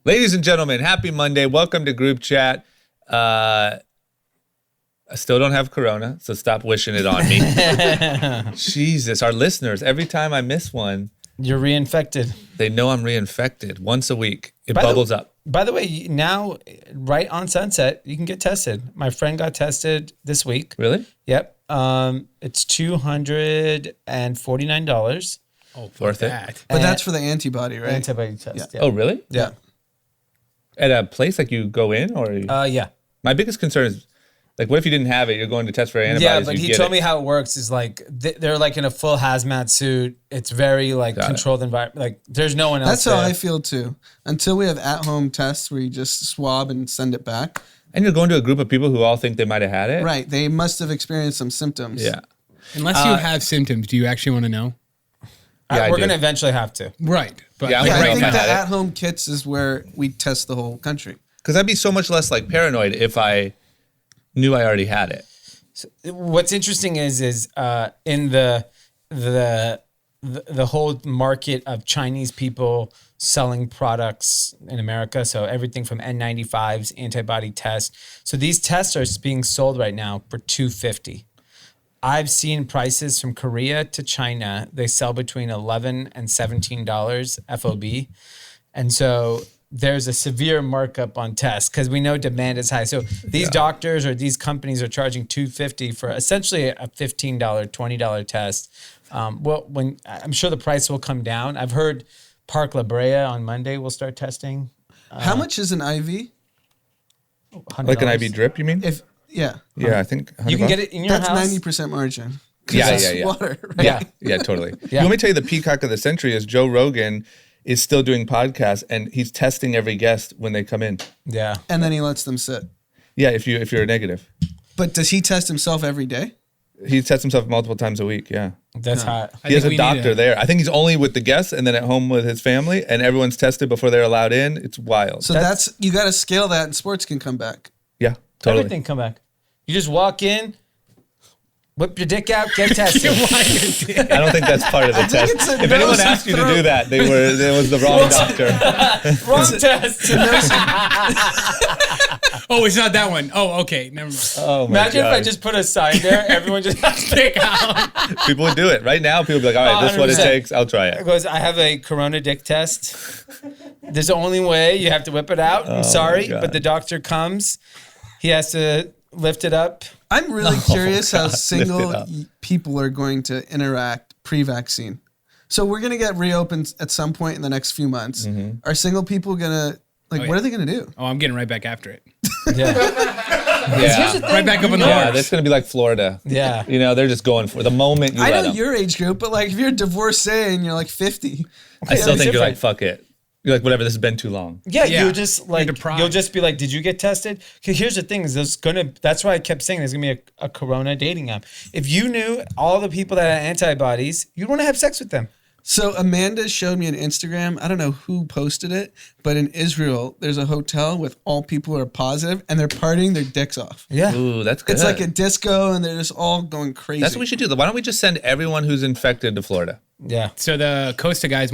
Ladies and gentlemen, happy Monday. Welcome to group chat. I still don't have corona, so stop wishing it on me. Jesus, our listeners, every time I miss one, you're reinfected. They know I'm reinfected once a week. It bubbles up. By the way, now, right on Sunset, you can get tested. My friend got tested this week. Really? Yep. It's $249. Oh, worth it. But that's for the antibody, right? Antibody test. Yeah. Yeah. Oh, really? Yeah. At a place like you go in, or? Yeah. My biggest concern is, like, what if you didn't have it? You're going to test for antibodies. Yeah, but he told me how it works is like they're like in a full hazmat suit. It's very like controlled environment. Like there's no one else. That's how I feel too. Until we have at-home tests where you just swab and send it back. And you're going to a group of people who all think they might have had it. Right. They must have experienced some symptoms. Yeah. Unless you have symptoms, do you actually want to know? Yeah, we're going to eventually have to. Right. But Yeah, Yeah, Right I think now. the at-home kits is where we test the whole country. Because I'd be so much less like paranoid if I knew I already had it. So what's interesting is in the whole market of Chinese people selling products in America. So everything from N95s, antibody tests. So these tests are being sold right now for $250. I've seen prices from Korea to China. They sell between $11 and $17 FOB. And so there's a severe markup on tests because we know demand is high. So these doctors or these companies are charging $250 for essentially a $15, $20 test. Well, when I'm sure the price will come down. I've heard Park La Brea on Monday will start testing. How much is an IV? $100. Like an IV drip, you mean? Yeah. Yeah, I think You can get it in your That's house. 90% margin. 'Cause Yeah, it's yeah. water, right? Yeah. Yeah, totally. Yeah. Let me tell you, the peacock of the century is Joe Rogan is still doing podcasts, and he's testing every guest when they come in. Yeah. And then he lets them sit. Yeah, if you're negative. But does he test himself every day? He tests himself multiple times a week, yeah. That's hot. He has think a we need doctor there. I think he's only with the guests and then at home with his family, and everyone's tested before they're allowed in. It's wild. So that's you got to scale that and sports can come back. Yeah, totally. Everything come back. You just walk in, whip your dick out, get tested. I don't think that's part of the test. it's a If anyone nose and asked you to throat. do that, it was the wrong doctor. Wrong test. Oh, it's not that one. Oh, okay. Never mind. Oh my Imagine God. if I just put a sign there, everyone just Stick out. People would do it. Right now, people would be like, all right, this is what it 100%. takes. I'll try it. goes, I have a Corona dick test. There's the only way you have to whip it out. I'm sorry, God. but the doctor comes. He has to lift it up. I'm really curious how Lift it single up. people are going to interact pre-vaccine. So we're going to get reopened at some point in the next few months. Are single people going to, what are they going to do? Oh, I'm getting right back after it. Yeah. Yeah. Right back up in the Yeah, horse. that's going to be like Florida. Yeah. You know, they're just going for the moment you I let know them. your age group, but like if you're a divorcee and you're like 50, I still it's think you're like, different. fuck it. You're like, whatever, this has been too long. Yeah, Yeah. you're just like, You're deprived. you'll just be like, did you get tested? 'Cause here's the thing is that's why I kept saying there's gonna be a Corona dating app. If you knew all the people that had antibodies, you'd want to have sex with them. So Amanda showed me on Instagram. I don't know who posted it, but in Israel, there's a hotel with all people who are positive and they're partying their dicks off. Yeah. Ooh, that's good. It's like a disco and they're just all going crazy. That's what we should do. Why don't we just send everyone who's infected to Florida? Yeah. So the Costa guys,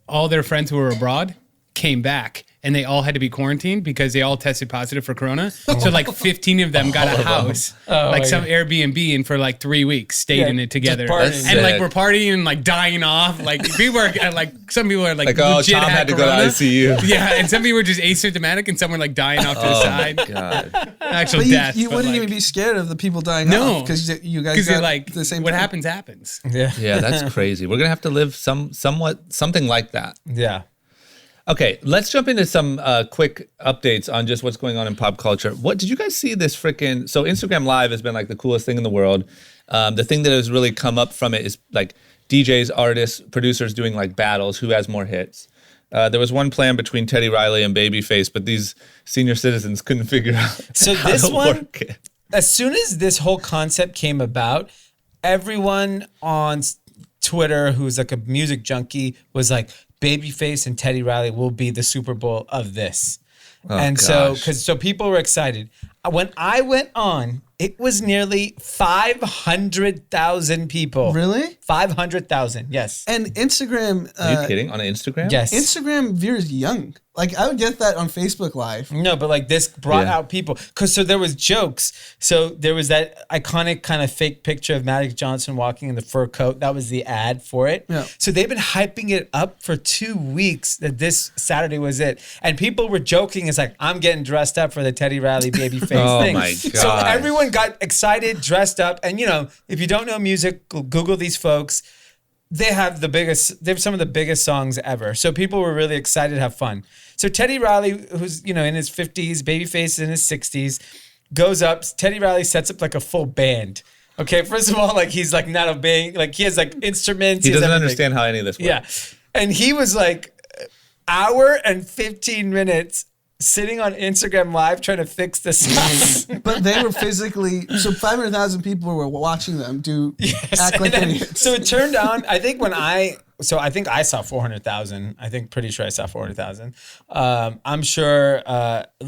all their friends who were abroad came back, and they all had to be quarantined because they all tested positive for Corona. So like 15 of them got a house, like some Airbnb, and for like 3 weeks stayed in it together. just partying. And like Sick. we're partying and like dying off. Like people are like, some people are like Oh, legit Tom had to go to Corona. ICU. Yeah, and some people were just asymptomatic, and some were like dying off to the side. God. Actual But death. you but, wouldn't like, even be scared of the people dying No. off because you guys because got they're like the same what thing. happens. Yeah. Yeah, that's crazy. We're going to have to live something like that. Yeah. Okay, let's jump into some quick updates on just what's going on in pop culture. What did you guys see this freaking... So Instagram Live has been like the coolest thing in the world. The thing that has really come up from it is like DJs, artists, producers doing like battles, who has more hits. There was one plan between Teddy Riley and Babyface, but these senior citizens couldn't figure out So how this to one, work it. as soon as this whole concept came about, everyone on Twitter who's like a music junkie was like, Babyface and Teddy Riley will be the Super Bowl of this. And gosh. so people were excited. When I went on, it was nearly 500,000 people. Really? 500,000, yes. And Instagram... Are you kidding? On Instagram? Yes. Instagram veers young. Like I would get that on Facebook Live. No, but like this brought out people. So there was jokes. So there was that iconic kind of fake picture of Magic Johnson walking in the fur coat. That was the ad for it. Yeah. So they've been hyping it up for 2 weeks that this Saturday was it. And people were joking. It's like, I'm getting dressed up for the Teddy Riley babyface thing. Oh my God. So everyone got excited, dressed up. And if you don't know music, Google these folks. They have some of the biggest songs ever. So people were really excited to have fun. So Teddy Riley, who's, in his 50s, Babyface in his 60s, goes up. Teddy Riley sets up like a full band. Okay, first of all, like he's like not obeying, like he has like instruments. He doesn't understand how any of this works. Yeah. And he was like hour and 15 minutes sitting on Instagram Live trying to fix the sound. But they were physically, so 500,000 people were watching them act like idiots. So it turned on, I think I saw 400,000. Pretty sure I saw 400,000. I'm sure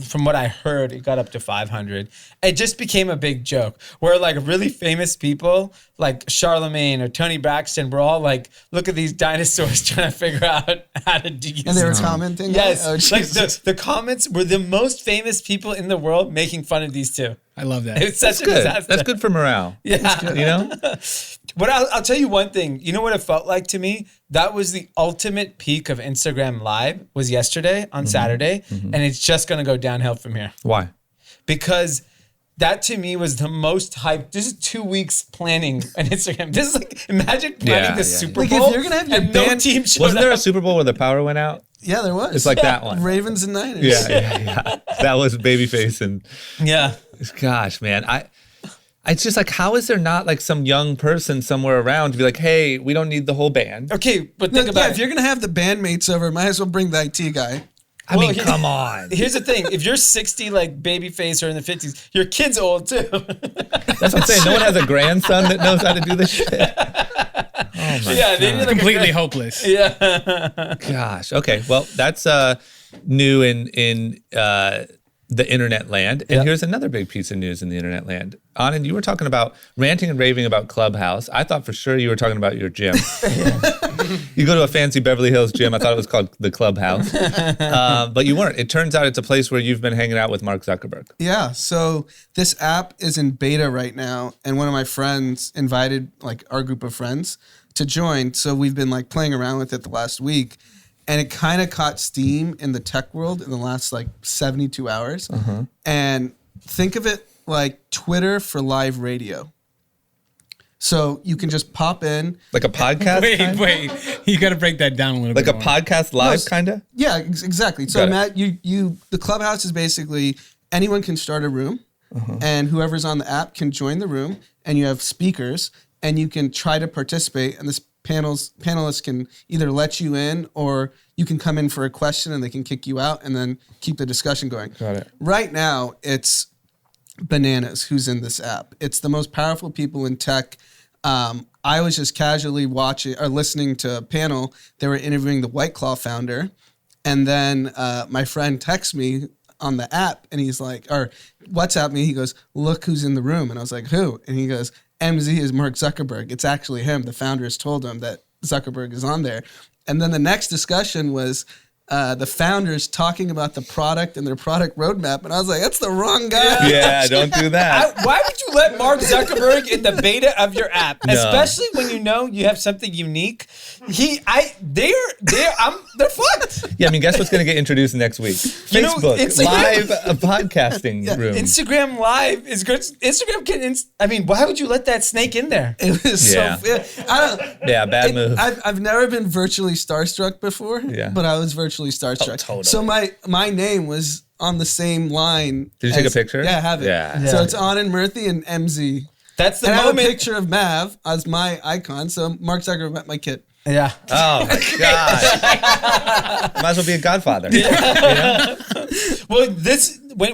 from what I heard, it got up to 500. It just became a big joke where like really famous people like Charlemagne or Tony Braxton were all like, look at these dinosaurs trying to figure out how to do this. And they were commenting? Yes. Oh, like the comments were the most famous people in the world making fun of these two. I love that. It's such a Good. disaster. That's good for morale. Yeah. But I'll tell you one thing. You know what it felt like to me? That was the ultimate peak of Instagram Live was yesterday on Saturday. And it's just going to go downhill from here. Why? Because that to me was the most hype. This is 2 weeks planning an Instagram. This is like, imagine planning the Super Like, Bowl if you're gonna have your and band- no team showed Wasn't there a up. Super Bowl where the power went out? Yeah, there was. It's like that one. Ravens and Niners. Yeah. That was Babyface and Yeah. gosh, man. It's just like, how is there not like some young person somewhere around to be like, hey, we don't need the whole band? Okay, but think about If it. you're gonna have the bandmates over, might as well bring the IT guy. I mean, come on. Here's the thing. If you're 60 like Babyface or in the 50s, your kid's old too. That's what I'm saying. No one has a grandson that knows how to do this shit. Yeah, they need like Completely hopeless. Yeah. Gosh. Okay. Well, that's new in the internet land. And here's another big piece of news in the internet land. Anand, you were talking about ranting and raving about Clubhouse. I thought for sure you were talking about your gym. You go to a fancy Beverly Hills gym. I thought it was called the Clubhouse. But you weren't. It turns out it's a place where you've been hanging out with Mark Zuckerberg. Yeah. So this app is in beta right now, and one of my friends invited like our group of friends to join. So we've been like playing around with it the last week. And it kind of caught steam in the tech world in the last like 72 hours. And think of it like Twitter for live radio. So you can just pop in. Like a podcast? Wait. You got to break that down a little Like bit a more. podcast live, kind of? Yeah, exactly. So Got Matt, the Clubhouse is basically anyone can start a room, and whoever's on the app can join the room, and you have speakers, and you can try to participate, and this panelists can either let you in or you can come in for a question and they can kick you out and then keep the discussion going. Got it. Right now, it's bananas who's in this app. It's the most powerful people in tech. I was just casually watching or listening to a panel. They were interviewing the White Claw founder. And then my friend texts me on the app and he's like, or WhatsApp me, he goes, look who's in the room. And I was like, who? And he goes, MZ is Mark Zuckerberg. It's actually him. The founders told him that Zuckerberg is on there. And then the next discussion was the founders talking about the product and their product roadmap. And I was like, that's the wrong guy. Yeah, don't do that. Why would you let Mark Zuckerberg in the beta of your app, especially when you have something unique? They're fucked. Yeah, I mean, guess what's going to get introduced next week? You know, Facebook Instagram- live podcasting room. Instagram Live is good. Instagram can. Why would you let that snake in there? It was Yeah. Bad move. I've never been virtually starstruck before, but I was virtually starstruck. totally. So my name was on the same line. Did you take a picture? Yeah, I have it. Yeah. So it's Anand Murthy and MZ. That's the And I have a moment. picture of Mav as my icon. So Mark Zuckerberg met my kid. Yeah. Oh my god! Might as well be a godfather. Well,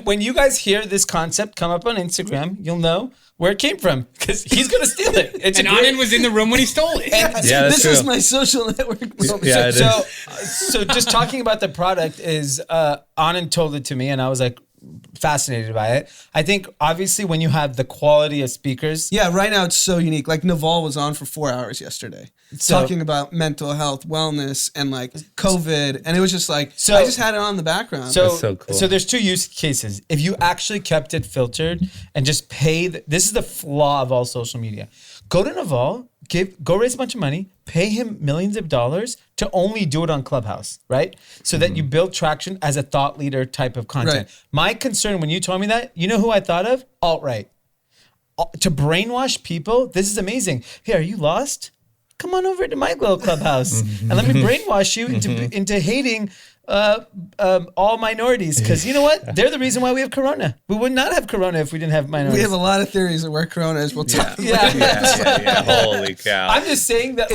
when you guys hear this concept come up on Instagram, you'll know where it came from because he's gonna steal it. It's And Anand was in the room when he stole it. Yeah, that's This true. is my social network moment. Yeah, it is. So just talking about the product is Anand told it to me, and I was like, fascinated by it. I think obviously when you have the quality of speakers. Yeah, right now it's so unique. Like Naval was on for 4 hours yesterday, talking about mental health, wellness, and like COVID, and it was just like I just had it on in the background. That's so cool. So there's two use cases. If you actually kept it filtered and just pay, this is the flaw of all social media. Go to Naval, go raise a bunch of money, pay him millions of dollars to only do it on Clubhouse, right? So that you build traction as a thought leader type of content. Right. My concern when you told me that, you know who I thought of? Alt-right. To brainwash people, this is amazing. Hey, are you lost? Come on over to my little Clubhouse and let me brainwash you into hating all minorities, because you know what? They're the reason why we have Corona. We would not have Corona if we didn't have minorities. We have a lot of theories of where Corona is. We'll talk. Yeah. Holy cow. I'm just saying that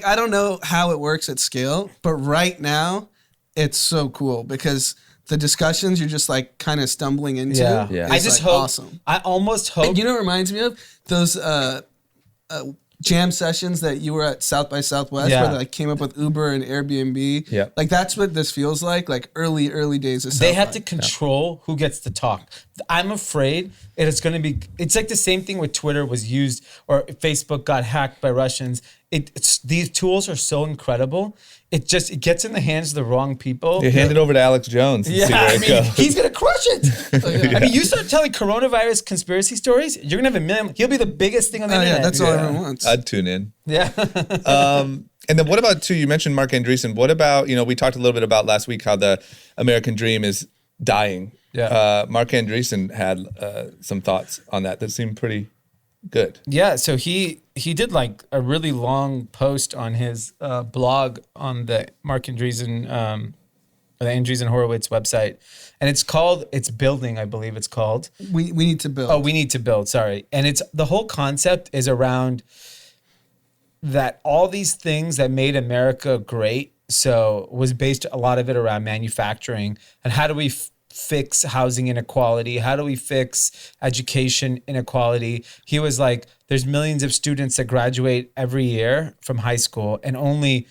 I don't know how it works at scale, but right now it's so cool because the discussions you're just like kind of stumbling into. Yeah. I just like hope. Awesome. I almost hope. And you know what it reminds me of? Those jam sessions that you were at South by Southwest where they like came up with Uber and Airbnb. Yeah. Like that's what this feels like early days of South They have by. to control who gets to talk. I'm afraid it's going to be. It's like the same thing with Twitter was used or Facebook got hacked by Russians. These tools are so incredible. It gets in the hands of the wrong people. You hand it over to Alex Jones and see where it goes. He's gonna crush it. I mean, you start telling coronavirus conspiracy stories, you're gonna have 1 million. He'll be the biggest thing on the internet. Yeah, that's all everyone wants. I'd tune in. Yeah. And then what about, too, you mentioned Mark Andreessen. What about, we talked a little bit about last week how the American dream is dying. Yeah. Mark Andreessen had some thoughts on that seemed pretty good. Yeah, so he did like a really long post on his blog on the Mark Andreessen, the Andreessen Horowitz website, and it's building, I believe it's called. We need to build. Oh, we need to build. Sorry, and it's the whole concept is around that all these things that made America great. So was based a lot of it around manufacturing and how do we fix housing inequality? How do we fix education inequality? He was like, there's millions of students that graduate every year from high school and only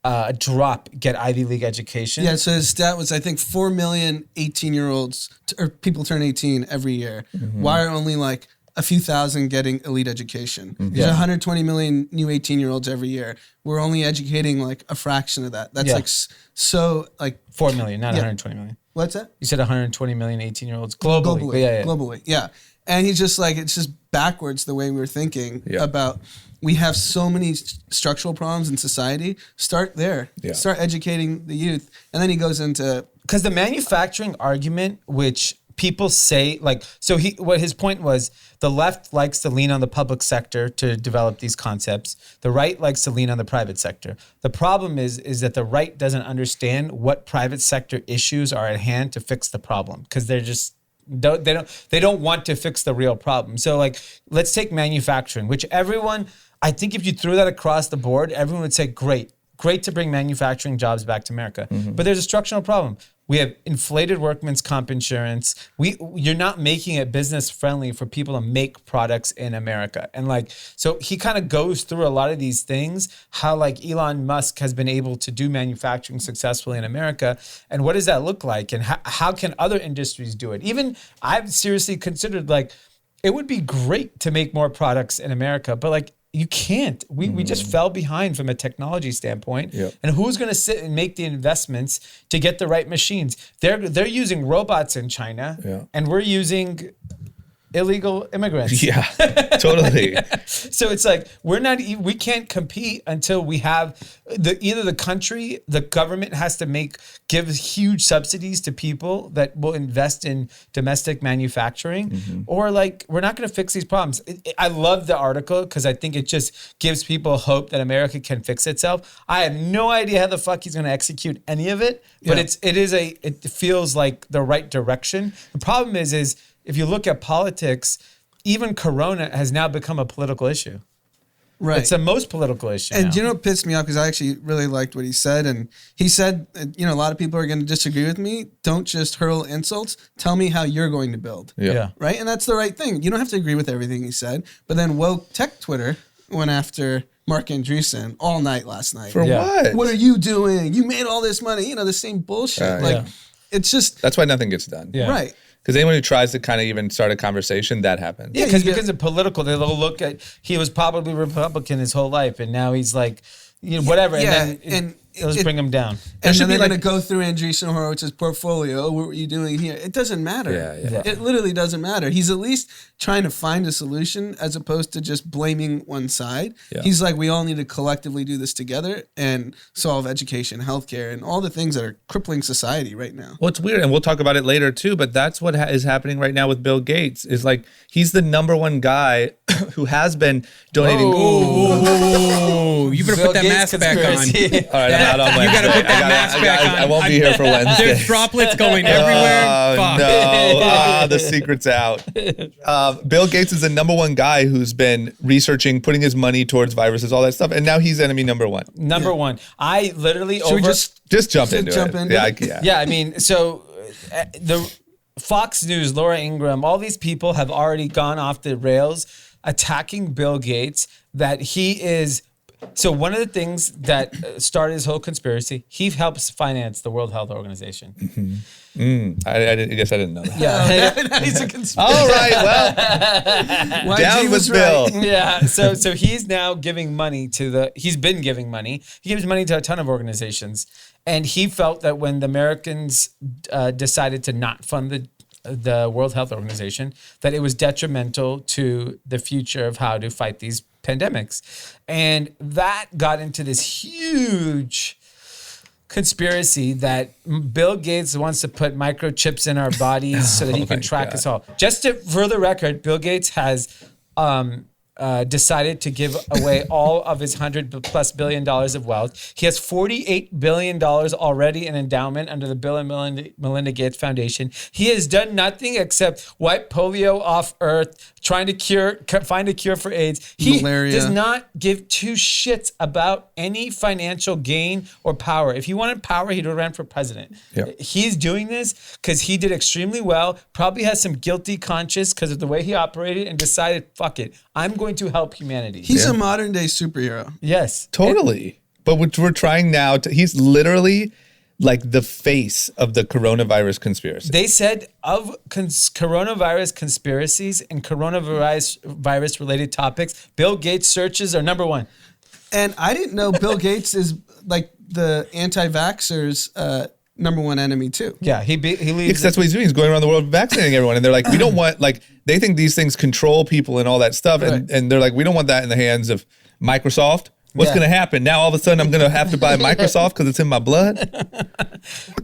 a drop get Ivy League education. Yeah, so his stat was, I think, 4 million 18-year-olds, or people turn 18 every year. Why are only like a few thousand getting elite education? There's 120 million new 18-year-olds every year. We're only educating like a fraction of that. That's like so like 4 million, not 120 million. What's that? You said 120 million 18-year-olds globally. Globally, yeah. And he's just like, it's just backwards the way we were thinking about, we have so many structural problems in society. Start there. Yeah. Start educating the youth. And then he goes into... Because the manufacturing argument, which people say, like, so what his point was, the left likes to lean on the public sector to develop these concepts. The right likes to lean on the private sector. The problem is that the right doesn't understand what private sector issues are at hand to fix the problem, because they're just they don't want to fix the real problem. So like, let's take manufacturing, which everyone, I think if you threw that across the board, everyone would say, great to bring manufacturing jobs back to America. But there's a structural problem. We have inflated workman's comp insurance. You're not making it business friendly for people to make products in America. And like, so he kind of goes through a lot of these things, how like Elon Musk has been able to do manufacturing successfully in America. And what does that look like? And how can other industries do it? Even I've seriously considered like, it would be great to make more products in America, but like, you can't. We just fell behind from a technology standpoint. Yep. And who's going to sit and make the investments to get the right machines? They're using robots in China, and we're using illegal immigrants. Yeah, totally. So it's like we can't compete until we have either the country, the government has to give huge subsidies to people that will invest in domestic manufacturing, or like we're not going to fix these problems. I love the article because I think it just gives people hope that America can fix itself. I have no idea how the fuck he's going to execute any of it, but it feels like the right direction. The problem is if you look at politics, even Corona has now become a political issue. Right. It's the most political issue. And now. you know what pissed me off? Because I actually really liked what he said. And he said, a lot of people are going to disagree with me. Don't just hurl insults. Tell me how you're going to build. Yeah. Right? And that's the right thing. You don't have to agree with everything he said. But then woke tech Twitter went after Mark Andreessen all night last night. For what? What are you doing? You made all this money. The same bullshit. It's just... That's why nothing gets done. Yeah. Right. Because anyone who tries to kind of even start a conversation, that happens. Yeah, because of political, they'll look at, he was probably Republican his whole life, and now he's like, whatever, and then it'll just bring him down. And then they're going to go through Andreessen Horowitz's portfolio. Oh, what were you doing here? It doesn't matter. Yeah. It literally doesn't matter. He's at least trying to find a solution as opposed to just blaming one side. Yeah. He's like, we all need to collectively do this together and solve education, healthcare, and all the things that are crippling society right now. Well, it's weird, and we'll talk about it later too, but that's what is happening right now with Bill Gates, is like, he's the number one guy who has been donating. Oh, you better Bill put that Gates mask back on. conspiracy. All right, I'm out on Wednesday. You gotta put that mask back on. I won't be here for Wednesday. There's droplets going everywhere. Fuck. No, the secret's out. Bill Gates is the number one guy who's been researching, putting his money towards viruses, all that stuff, and now he's enemy number one. Number one. I literally Should we just jump into it. Yeah. Yeah, I mean, so the Fox News, Laura Ingraham, all these people have already gone off the rails attacking Bill Gates, that he is. So one of the things that started his whole conspiracy, he helps finance the World Health Organization. I guess I didn't know that. Yeah. He's a conspiracy. All right, well, down with Bill. Yeah. So he's now giving money he's been giving money. He gives money to a ton of organizations. And he felt that when the Americans decided to not fund the World Health Organization, that it was detrimental to the future of how to fight these pandemics. And that got into this huge conspiracy that Bill Gates wants to put microchips in our bodies so that he can track us all. Just for the record, Bill Gates has decided to give away all of his $100+ billion of wealth. He has $48 billion already in endowment under the Bill and Melinda Gates Foundation. He has done nothing except wipe polio off Earth, trying to find a cure for AIDS. He Malaria. does not give two shits about any financial gain or power. If he wanted power, he'd have ran for president. Yep. He's doing this because he did extremely well, probably has some guilty conscience because of the way he operated, and decided, fuck it, I'm going to help humanity. He's a modern day superhero. Yes. Totally. But we're trying now he's literally like the face of the coronavirus conspiracy. They said of coronavirus conspiracies and coronavirus related topics, Bill Gates searches are number one. And I didn't know Bill Gates is like the anti-vaxxers' number one enemy too. Yeah, he leads. Because that's what he's doing. He's going around the world vaccinating everyone. And they're like, we don't want, like, they think these things control people and all that stuff. And, and they're like, we don't want that in the hands of Microsoft. What's going to happen? Now all of a sudden I'm going to have to buy Microsoft because it's in my blood?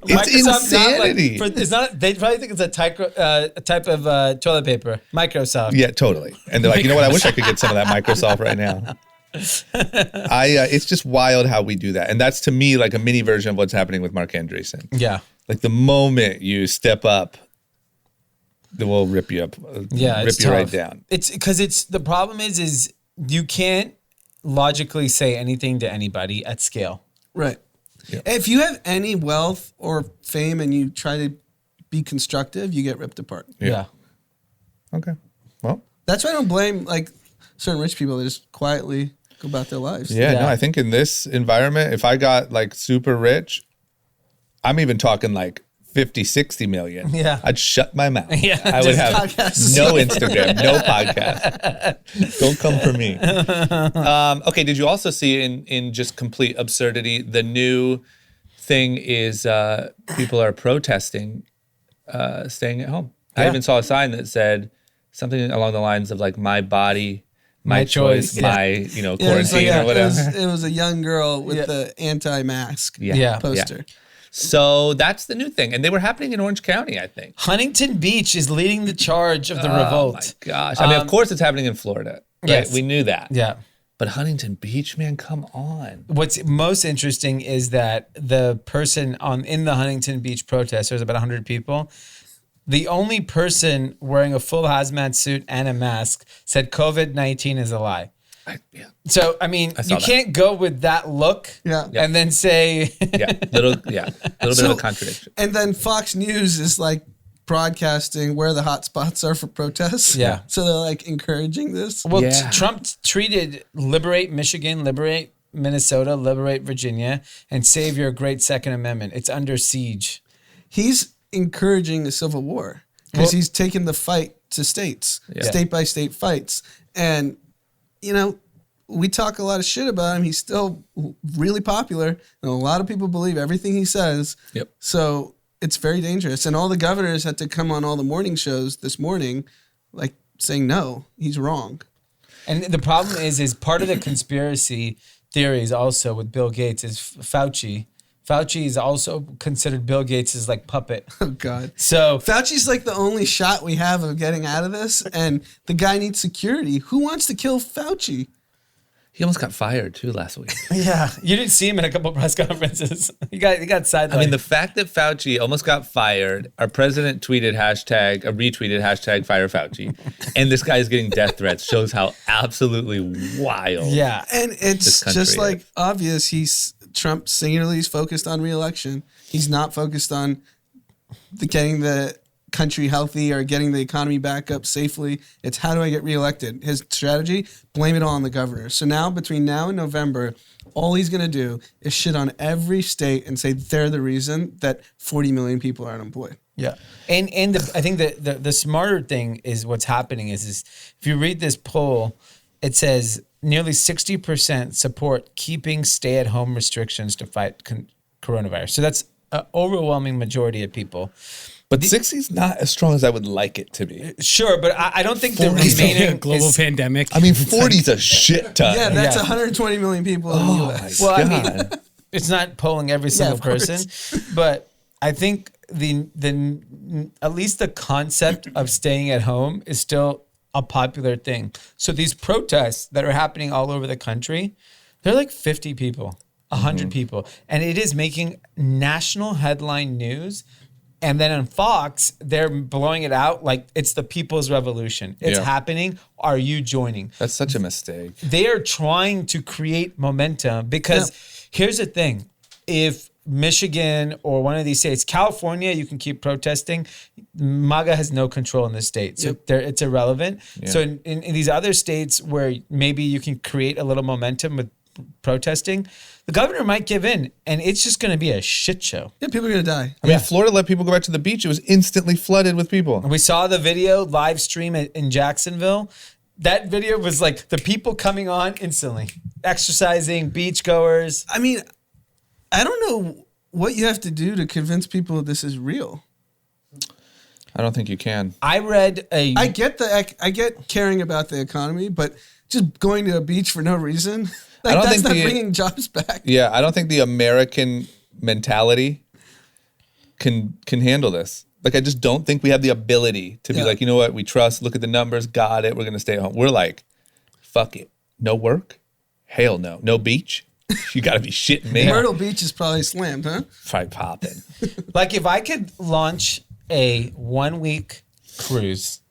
It's insanity. They probably think it's a type of toilet paper. Microsoft. Yeah, totally. And they're like, you know what? I wish I could get some of that Microsoft right now. It's just wild how we do that. And that's, to me, like a mini version of what's happening with Mark Andreessen. Yeah. Like the moment you step up, they will rip you up. Yeah, rip it's you tough. right down. It's because the problem is you can't logically say anything to anybody at scale. Right. Yeah. If you have any wealth or fame and you try to be constructive, you get ripped apart. Yeah. Okay. Well, that's why I don't blame like certain rich people that just quietly go about their lives. Yeah, no, I think in this environment, if I got like super rich, I'm even talking like 50, 60 million. Yeah. I'd shut my mouth. Yeah, I would have podcasts. no Instagram, no podcast. Don't come for me. Okay, did you also see in just complete absurdity, the new thing is people are protesting staying at home. I even saw a sign that said something along the lines of like, my body, my choice, my quarantine or whatever. It was a young girl with the anti-mask poster. So that's the new thing. And they were happening in Orange County, I think. Huntington Beach is leading the charge of the revolt. Oh my gosh. I mean, of course it's happening in Florida. Right? Yes. We knew that. Yeah. But Huntington Beach, man, come on. What's most interesting is that the person in the Huntington Beach protest, there's about 100 people. The only person wearing a full hazmat suit and a mask said COVID-19 is a lie. So, I mean, you can't go with that look and then say... a little bit of a contradiction. And then Fox News is like broadcasting where the hot spots are for protests. Yeah. So they're like encouraging this. Well, Trump tweeted, liberate Michigan, liberate Minnesota, liberate Virginia, and save your great Second Amendment. It's under siege. He's encouraging a civil war. because he's taken the fight to states, state by state fights. And, we talk a lot of shit about him. He's still really popular, and a lot of people believe everything he says. Yep. So it's very dangerous. And all the governors had to come on all the morning shows this morning, like saying, no, he's wrong. And the problem is part of the conspiracy theories also with Bill Gates is Fauci. Fauci is also considered Bill Gates' like puppet. Oh, God. So Fauci's like the only shot we have of getting out of this, and the guy needs security. Who wants to kill Fauci? He almost got fired too last week. yeah, you didn't see him at a couple of press conferences. He got sidelined. I mean, the fact that Fauci almost got fired, our president retweeted hashtag fire Fauci, and this guy is getting death threats shows how absolutely wild. Yeah. And it's just like obvious Trump singularly is focused on re-election. He's not focused on getting the country healthy or getting the economy back up safely. It's how do I get reelected? His strategy, blame it all on the governor. So now, between now and November, all he's going to do is shit on every state and say they're the reason that 40 million people are unemployed. Yeah. And I think the smarter thing is what's happening is if you read this poll, it says nearly 60% support keeping stay-at-home restrictions to fight coronavirus. So that's an overwhelming majority of people. But 60 is not as strong as I would like it to be. Sure, but I don't think the remaining global pandemic. I mean, 40 is a shit ton. Yeah, that's 120 million people in the U.S. Well, I mean, it's not polling every single person, but I think the at least the concept of staying at home is still a popular thing. So these protests that are happening all over the country, they're like 50 people, 100 people, and it is making national headline news. And then on Fox, they're blowing it out like it's the people's revolution. It's happening. Are you joining? That's such a mistake. They are trying to create momentum because here's the thing. If Michigan or one of these states, California, you can keep protesting. MAGA has no control in this state. So it's irrelevant. Yeah. So in these other states where maybe you can create a little momentum with protesting, the governor might give in, and it's just going to be a shit show. Yeah, people are going to die. I mean, Florida let people go back to the beach. It was instantly flooded with people. We saw the video live stream in Jacksonville. That video was like the people coming on instantly, exercising, beachgoers. I mean, I don't know what you have to do to convince people this is real. I don't think you can. I get caring about the economy, but just going to a beach for no reason. Like, that's not bringing jobs back. Yeah, I don't think the American mentality can handle this. Like, I just don't think we have the ability to be like, you know what, we trust, look at the numbers, got it, we're going to stay at home. We're like, fuck it. No work? Hell no. No beach? You got to be shitting me. Myrtle Beach is probably slammed, huh? Probably popping. Like, if I could launch a 1 week cruise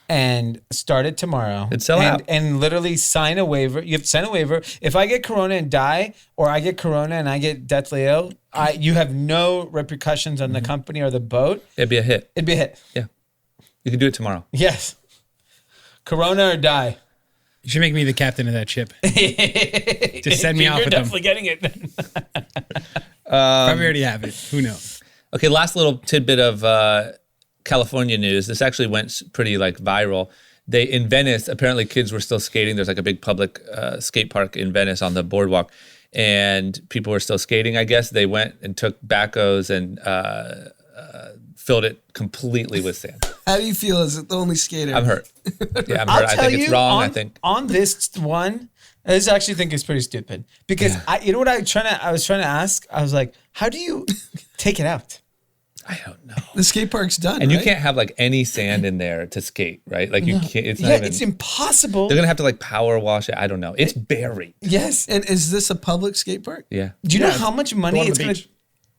and start it tomorrow. It'd sell out. And literally sign a waiver. You have to sign a waiver. If I get corona and die, or I get corona and I get deathly ill, you have no repercussions on the company or the boat. It'd be a hit. It'd be a hit. Yeah. You can do it tomorrow. Yes. Corona or die. You should make me the captain of that ship. Just send me off with them. You're definitely getting it. Probably already have it. Who knows? Okay, last little tidbit of California news. This actually went pretty like viral. In Venice, apparently kids were still skating. There's like a big public skate park in Venice on the boardwalk, and people were still skating, I guess. They went and took backhoes and filled it completely with sand. How do you feel as the only skater? I'm hurt. Yeah, I'm hurt. I think it's wrong. I think on this one, I just actually think it's pretty stupid because you know what I was trying to ask? I was like, how do you take it out? I don't know. The skate park's done, and right? you can't have like any sand in there to skate, right? Like you can't. It's not even, it's impossible. They're gonna have to like power wash it. I don't know. It's buried. Yes. And is this a public skate park? Yeah. Do you know how much money it's gonna?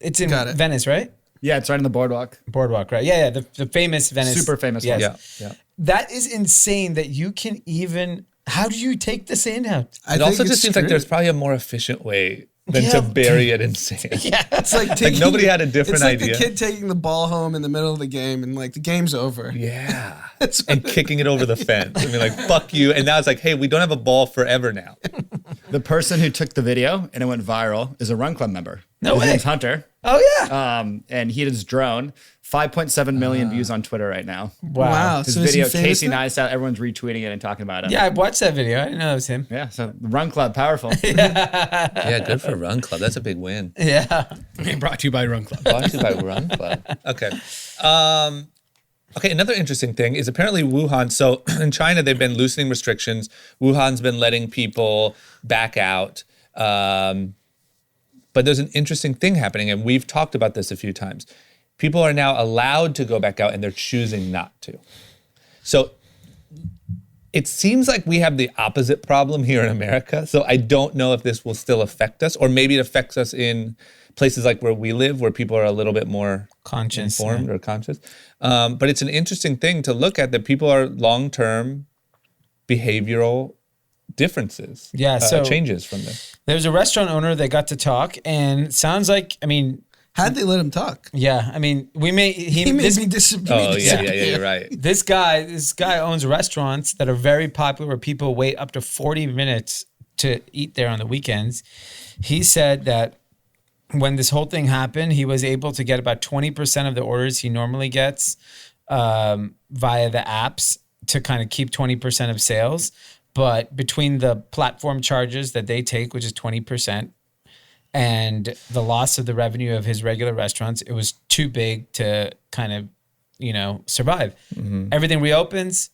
It's in Venice, right? Yeah, it's right on the boardwalk. Boardwalk, right? Yeah, the famous Venice, Super famous one. Yeah. That is insane. That you can even. How do you take the sand out? It also just seems like there's probably a more efficient way than to bury it in sand. Yeah, it's like nobody had a different idea. It's like the kid taking the ball home in the middle of the game and like the game's over. Yeah. And kicking it over the fence. I mean, like, fuck you. And now it's like, hey, we don't have a ball forever now. The person who took the video and it went viral is a Run Club member. No His way. name's Hunter. Oh yeah. And he had his drone. 5.7 million views on Twitter right now. Wow. His So is he video, famous Casey now? Neistat, everyone's retweeting it and talking about it. Yeah, I watched that video. I didn't know it was him. Yeah. So Run Club, powerful. Yeah, good for Run Club. That's a big win. Yeah. Brought to you by Run Club. Brought to you by Run Club. Okay. Okay, another interesting thing is apparently Wuhan. So in China, they've been loosening restrictions. Wuhan's been letting people back out. But there's an interesting thing happening, and we've talked about this a few times. People are now allowed to go back out, and they're choosing not to. So it seems like we have the opposite problem here in America. So I don't know if this will still affect us, or maybe it affects us in places like where we live, where people are a little bit more Conscious, informed or conscious. But it's an interesting thing to look at, that people are long-term behavioral differences, Yeah, so- changes from this. There was a restaurant owner that got to talk, and it sounds like, I mean, How'd they let him talk? yeah, I mean, we may He made me disappear. Oh, yeah, you're right. This guy owns restaurants that are very popular where people wait up to 40 minutes to eat there on the weekends. He said that when this whole thing happened, he was able to get about 20% of the orders he normally gets via the apps to kind of keep 20% of sales. But between the platform charges that they take, which is 20%, and the loss of the revenue of his regular restaurants, it was too big to kind of, survive. Everything reopens.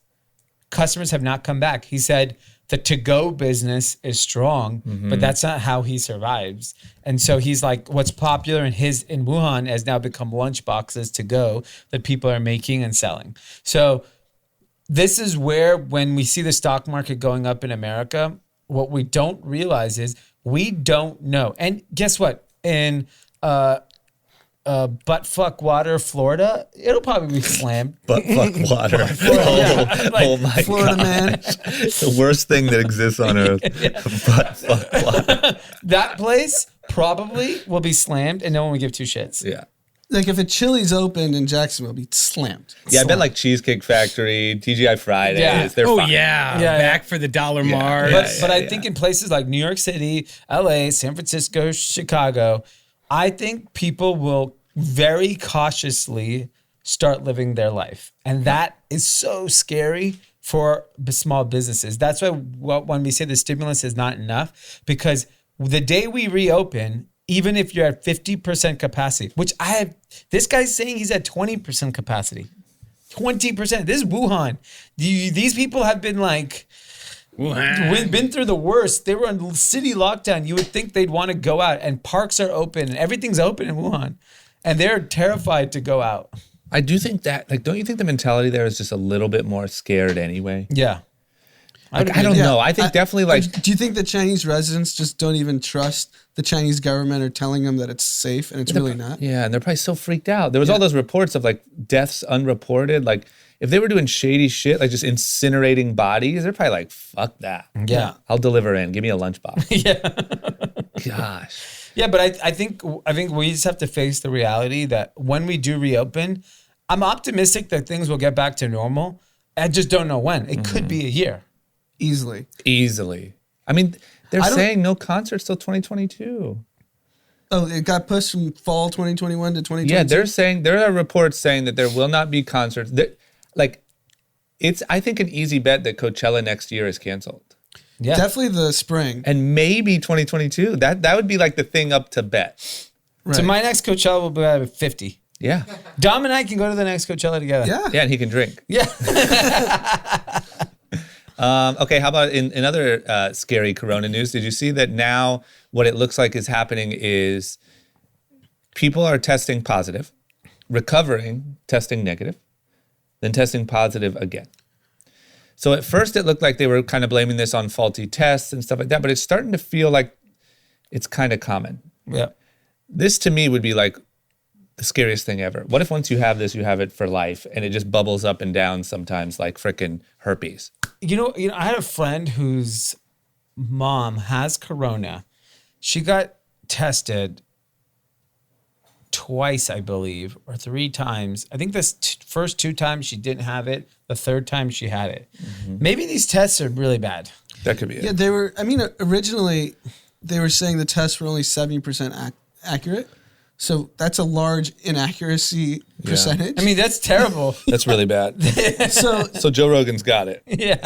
Customers have not come back. He said the to-go business is strong, but that's not how he survives. And so he's like, what's popular in Wuhan has now become lunch boxes to go that people are making and selling. So this is where, when we see the stock market going up in America, what we don't realize is we don't know. And guess what? In buttfuck water, Florida, it'll probably be slammed. Buttfuck water. Oh my Florida God. man. The worst thing that exists on earth. Buttfuck water. That place probably will be slammed, and no one will give two shits. Yeah. Like if a Chili's opened in Jacksonville, it'd be slammed. Yeah, I bet like Cheesecake Factory, TGI Fridays, Yeah. they're Oh, fine. yeah. Yeah, Back for the dollar mark. But I think in places like New York City, LA, San Francisco, Chicago, I think people will very cautiously start living their life. And that is so scary for small businesses. That's why when we say the stimulus is not enough, because the day we reopen, even if you're at 50% capacity, which this guy's saying he's at 20% capacity. 20%. This is Wuhan. These people have been like, been through the worst. They were on city lockdown. You would think they'd want to go out, and parks are open and everything's open in Wuhan, and they're terrified to go out. I do think that, don't you think the mentality there is just a little bit more scared anyway? Yeah. I don't Yeah. know. I think definitely Do you think the Chinese residents just don't even trust the Chinese government or telling them that it's safe and it's really not? Yeah, and they're probably so freaked out. There was all those reports of like deaths unreported. Like if they were doing shady shit, like just incinerating bodies, they're probably like, fuck that. Yeah. I'll deliver in. Give me a lunchbox. Yeah. Gosh. Yeah, but I think we just have to face the reality that when we do reopen, I'm optimistic that things will get back to normal. I just don't know when. It could be a year. Easily. I mean, they're I don't- saying no concerts till 2022. Oh, it got pushed from fall 2021 to 2022? Yeah, they're saying, there are reports saying that there will not be concerts. It's, I think, an easy bet that Coachella next year is canceled. Yeah. Definitely the spring. And maybe 2022. That would be like the thing up to bet. Right. So my next Coachella will be at 50. Yeah. Dom and I can go to the next Coachella together. Yeah. Yeah, and he can drink. Yeah. Okay, how about in other scary corona news? Did you see that now what it looks like is happening is people are testing positive, recovering, testing negative, then testing positive again. So at first it looked like they were kind of blaming this on faulty tests and stuff like that, but it's starting to feel like it's kind of common. Yeah. This to me would be like the scariest thing ever. What if once you have this, you have it for life and it just bubbles up and down sometimes like frickin' herpes? You know, I had a friend whose mom has corona. She got tested twice, I believe, or 3 times. I think this first 2 times she didn't have it. The third time she had it. Maybe these tests are really bad. That could be it. Yeah, they were. I mean, originally they were saying the tests were only 70% accurate. So that's a large inaccuracy percentage. I mean, that's terrible. That's really bad. So Joe Rogan's got it. Yeah.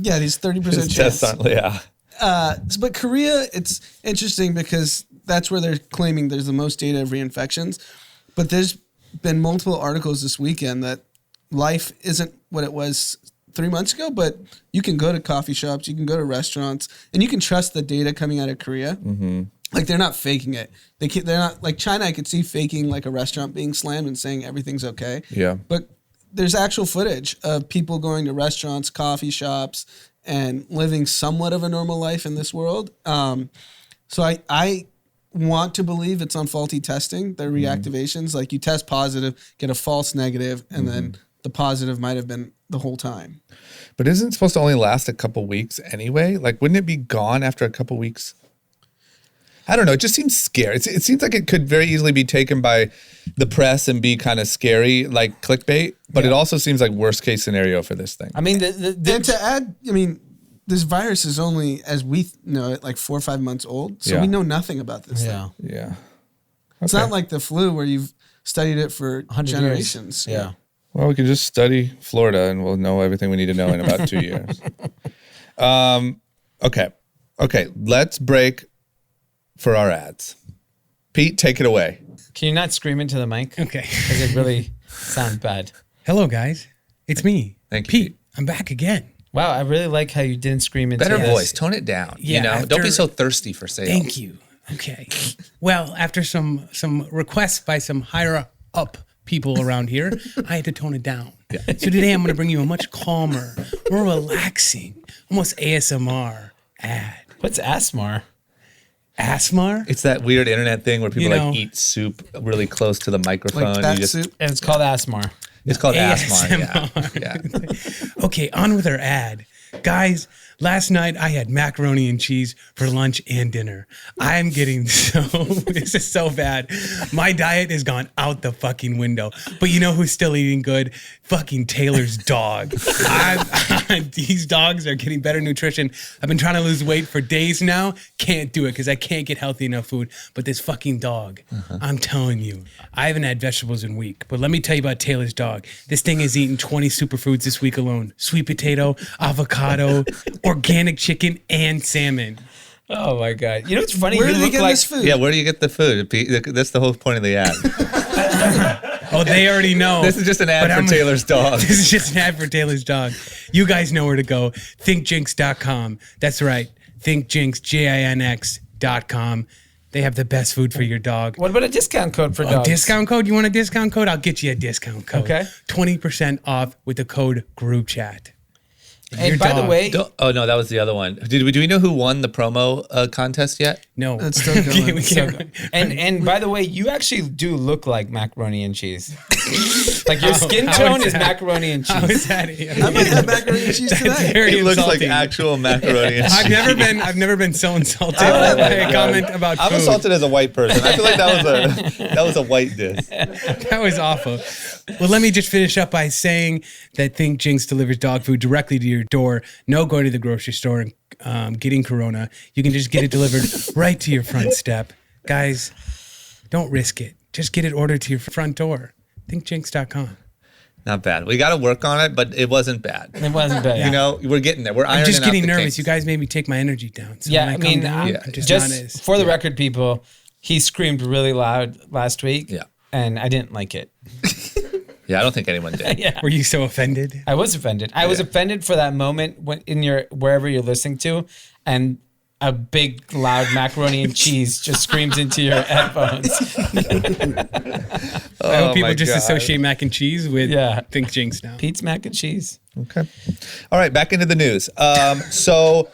Yeah, these 30% His chance. tests aren't, yeah. But Korea, it's interesting because that's where they're claiming there's the most data of reinfections. But there's been multiple articles this weekend that life isn't what it was 3 months ago, but you can go to coffee shops, you can go to restaurants, and you can trust the data coming out of Korea. Mm-hmm. Like, they're not faking it. They're not, like China, I could see faking like a restaurant being slammed and saying everything's okay. Yeah. But there's actual footage of people going to restaurants, coffee shops, and living somewhat of a normal life in this world. So I want to believe it's on faulty testing, the reactivations. Like, you test positive, get a false negative, and then the positive might have been the whole time. But isn't it supposed to only last a couple weeks anyway? Like, wouldn't it be gone after a couple weeks? I don't know. It just seems scary. It seems like it could very easily be taken by the press and be kind of scary, like clickbait. But it also seems like worst case scenario for this thing. I mean, and to add, I mean, this virus is only, as we know it, like 4 or 5 months old. So we know nothing about this thing. Yeah. It's not like the flu where you've studied it for generations. Yeah. Well, we can just study Florida and we'll know everything we need to know in about 2 years. Okay. Let's break for our ads. Pete, take it away. Can you not scream into the mic? Okay. Because it really sounds bad. Hello, guys. It's me. Thank you, Pete. I'm back again. Wow, I really like how you didn't scream into Better the voice. Tone it down. Yeah, Don't be so thirsty for sales. Thank you. Okay. Well, after some requests by some higher up people around here, I had to tone it down. Yeah. So today I'm going to bring you a much calmer, more relaxing, almost ASMR ad. What's ASMR? ASMR? It's that weird internet thing where people like eat soup really close to the microphone. Like bat soup? And it's called ASMR. It's called ASMR. Yeah. Okay, on with our ad. Guys, last night I had macaroni and cheese for lunch and dinner. I'm getting this is so bad. My diet has gone out the fucking window. But you know who's still eating good? Fucking Taylor's dog. These dogs are getting better nutrition. I've been trying to lose weight for days now. Can't do it because I can't get healthy enough food. But this fucking dog, I'm telling you, I haven't had vegetables in a week. But let me tell you about Taylor's dog. This thing has eaten 20 superfoods this week alone. Sweet potato, avocado, organic chicken, and salmon. Oh my God. You know what's funny? Where do they get this food? Yeah, where do you get the food? That's the whole point of the ad. Oh, they already know. This is just an ad for Taylor's dog. This is just an ad for Taylor's dog. You guys know where to go. ThinkJinx.com. That's right. ThinkJinx, JINX.com. They have the best food for your dog. What about a discount code for dogs? Discount code? You want a discount code? I'll get you a discount code. Okay. 20% off with the code GroupChat. And by the way, oh no, that was the other one. Do we know who won the promo contest yet? No, That's still going. and by the way, you actually do look like macaroni and cheese. Like your skin tone is macaroni and cheese. How is that? I might have macaroni and cheese today. Very It looks like insulting. actual macaroni and cheese. I've never been so insulted by a comment about I'm food. assaulted as a white person. I feel like that was a white diss. That was awful. Well, let me just finish up by saying that Think Jinx delivers dog food directly to your door. No going to the grocery store and getting Corona. You can just get it delivered right to your front step. Guys, don't risk it. Just get it ordered to your front door. ThinkJinx.com. Not bad. We got to work on it, but it wasn't bad. It wasn't bad. You know, we're getting there. We're ironing I'm just out getting the nervous. kinks. You guys made me take my energy down. So Yeah, when I I come mean, down, Yeah. I'm just not as... just for the record, people, he screamed really loud last week. Yeah. And I didn't like it. Yeah, I don't think anyone did. Yeah. Were you so offended? I was offended. I was offended for that moment when in your wherever you're listening to, and a big loud macaroni and cheese just screams into your headphones. I hope people my just God. associate mac and cheese with Think Jinx now. Pete's mac and cheese. Okay. All right, back into the news. So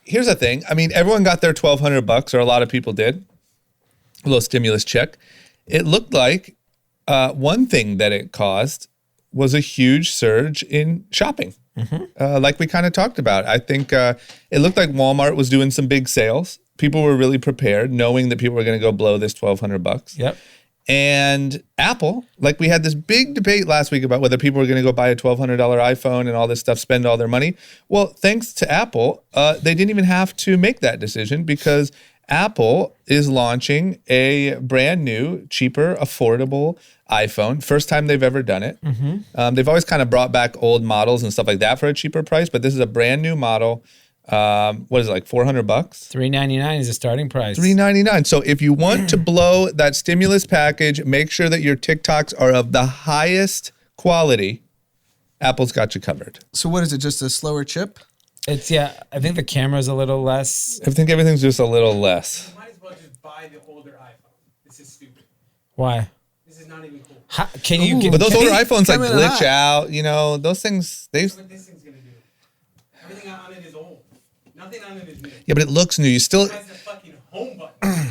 here's the thing. I mean, everyone got their $1,200, or a lot of people did. A little stimulus check. It looked like one thing that it caused was a huge surge in shopping. Like we kind of talked about. I think it looked like Walmart was doing some big sales. People were really prepared, knowing that people were going to go blow this $1,200. Yep. And Apple, like we had this big debate last week about whether people were going to go buy a $1,200 iPhone and all this stuff, spend all their money. Well, thanks to Apple, they didn't even have to make that decision because Apple is launching a brand new, cheaper, affordable iPhone. First time they've ever done it. They've always kind of brought back old models and stuff like that for a cheaper price, but this is a brand new model. What is it, like $400? $399 is the starting price. $399. So if you want to blow that stimulus package, make sure that your TikToks are of the highest quality. Apple's got you covered. So what is it? Just a slower chip? It's I think the camera's a little less. I think everything's just a little less. You might as well just buy the older iPhone. This is stupid. Why? This is not even cool. Can you get? But those older Hey, iPhones like come in glitch hot. out, you know, those things, they, That's what this thing's gonna do. Everything on it is old. Nothing on it is new. yeah, but it looks new. You still, It has the fucking home button.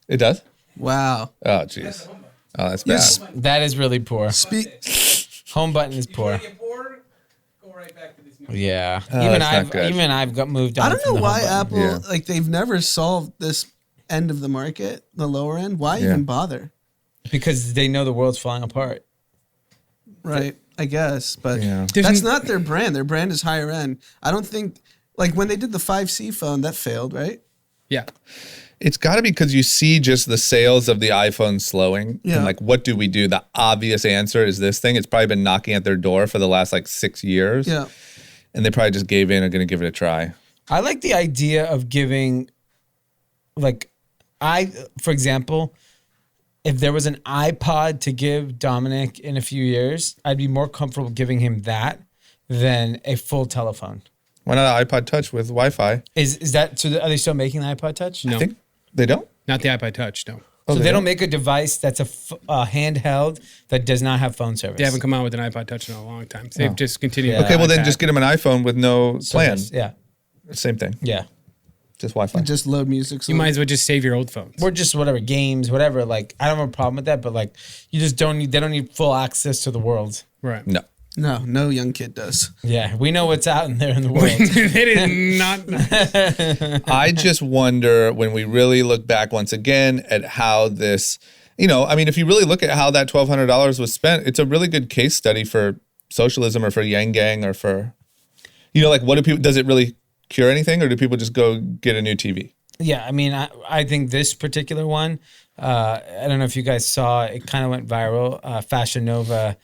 it does? Wow. Oh, That's jeez. the home button. Oh, that's You bad. s- That is really poor. Home button is If you poor. want to get bored, go right back to this new. Yeah. Oh, that's not good. Even I've got moved on. I don't from know the why home button. Apple, Yeah. like they've never solved this end of the market, the lower end. Why even bother? Because they know the world's falling apart. Right. I guess. But Yeah. that's not their brand. Their brand is higher end. I don't think, like when they did the 5C phone, that failed, right? Yeah. It's got to be because you see just the sales of the iPhone slowing. Yeah. And like, what do we do? The obvious answer is this thing. It's probably been knocking at their door for the last like 6 years. Yeah. And they probably just gave in or going to give it a try. I like the idea of giving, for example, if there was an iPod to give Dominic in a few years, I'd be more comfortable giving him that than a full telephone. Why not an iPod Touch with Wi-Fi? Is that so? Are they still making the iPod Touch? No. I think they don't. Not the iPod Touch, no. So they they don't don't? make a device that's a handheld that does not have phone service. They haven't come out with an iPod Touch in a long time. So they've just continued. Yeah. Okay, well then that. just get them an iPhone with no plan. Service. Yeah, Same thing. yeah. Just Wi-Fi. Just load music. You might as well just save your old phones. Or just whatever games, whatever. Like I don't have a problem with that, but like you just don't need. They don't need full access to the world. Right. No. No young kid does. Yeah, we know what's out in there in the world. It is not. I just wonder when we really look back once again at how this, you know, I mean, if you really look at how that $1,200 was spent, it's a really good case study for socialism or for Yang Gang or for, you know, like what do people, does it really cure anything or do people just go get a new TV? Yeah, I mean, I think this particular one, I don't know if you guys saw, it kind of went viral. Fashion Nova,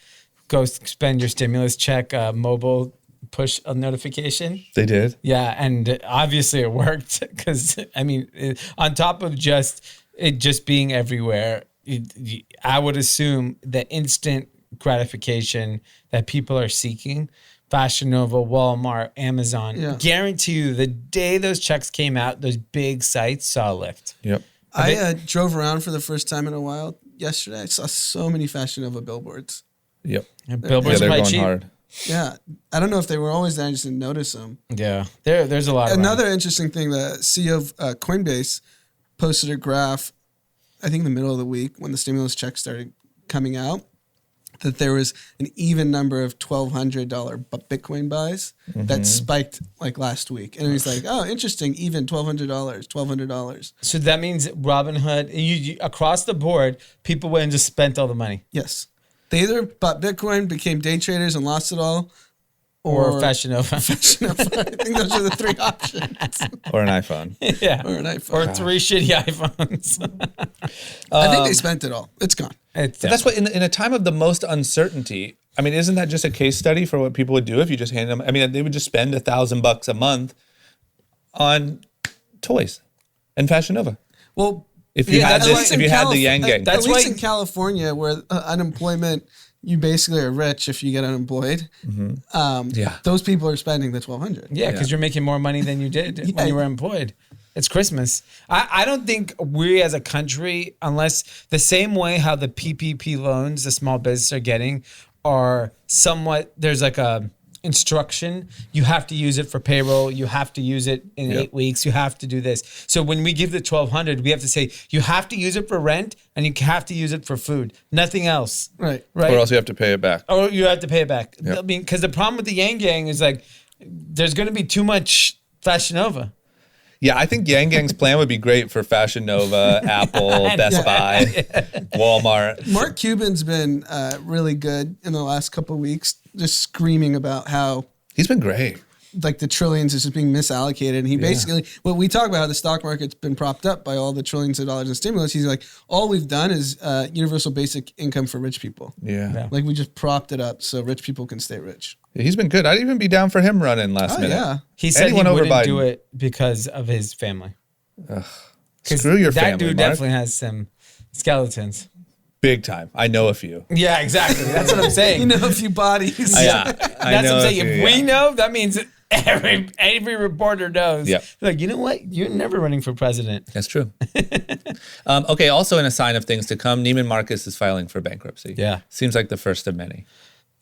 go spend your stimulus check, mobile push a notification. They did. Yeah, and obviously it worked because, I mean, on top of it just being everywhere, I would assume the instant gratification that people are seeking, Fashion Nova, Walmart, Amazon, guarantee you the day those checks came out, those big sites saw a lift. Yep. I drove around for the first time in a while yesterday. I saw so many Fashion Nova billboards. Yep. And Yeah, billboards they're are going quite cheap. hard. Yeah. I don't know if they were always there. I just didn't notice them. Yeah, there's a lot. Another interesting thing, the CEO of Coinbase posted a graph, I think in the middle of the week when the stimulus checks started coming out, that there was an even number of $1,200 Bitcoin buys that spiked like last week. And he's like, oh, interesting, even $1,200. So that means Robinhood, you across the board, people went and just spent all the money. Yes. They either bought Bitcoin, became day traders and lost it all, Or Fashion Nova. I think those are the three options. Or an iPhone. Yeah. Or an iPhone. Or 3 shitty iPhones. I think they spent it all. It's gone. It's But that's what, in a time of the most uncertainty, I mean, isn't that just a case study for what people would do if you just hand them? I mean, they would just spend $1,000 a month on toys and Fashion Nova. Well, If you had at this, least if in you had the Yang Gang, That's at least why- in California, where unemployment, you basically are rich if you get unemployed. Yeah. Those people are spending the $1,200. Yeah, because you're making more money than you did when you were employed. It's Christmas. I don't think we as a country, unless the same way how the PPP loans the small business are getting are somewhat, there's like a instruction. You have to use it for payroll. You have to use it in 8 weeks. You have to do this. So when we give the $1,200, we have to say, you have to use it for rent and you have to use it for food. Nothing else. Right. Right. or else you have to pay it back. Or you have to pay it back. Yep. I mean, because the problem with the Yang Gang is like, there's going to be too much Fashion Nova. Yeah, I think Yang Gang's plan would be great for Fashion Nova, Apple, Best Buy, Walmart. Mark Cuban's been really good in the last couple of weeks, just screaming about how He's been great. like the trillions is just being misallocated. And he basically, when we talk about how the stock market's been propped up by all the trillions of dollars in stimulus, he's like, all we've done is universal basic income for rich people. Yeah. Like we just propped it up so rich people can stay rich. He's been good. I'd even be down for him running last minute. Yeah. He said Anyone he over wouldn't Biden. do it because of his family. Screw your that family, dude Mark. definitely has some skeletons. Big time. I know a few. Yeah, exactly. That's what I'm saying. You know, a few bodies. Yeah. That's what I'm saying. If we know, that means every reporter knows. Yep. Like, you know what? You're never running for president. That's true. Okay, also in a sign of things to come, Neiman Marcus is filing for bankruptcy. Yeah. Seems like the first of many.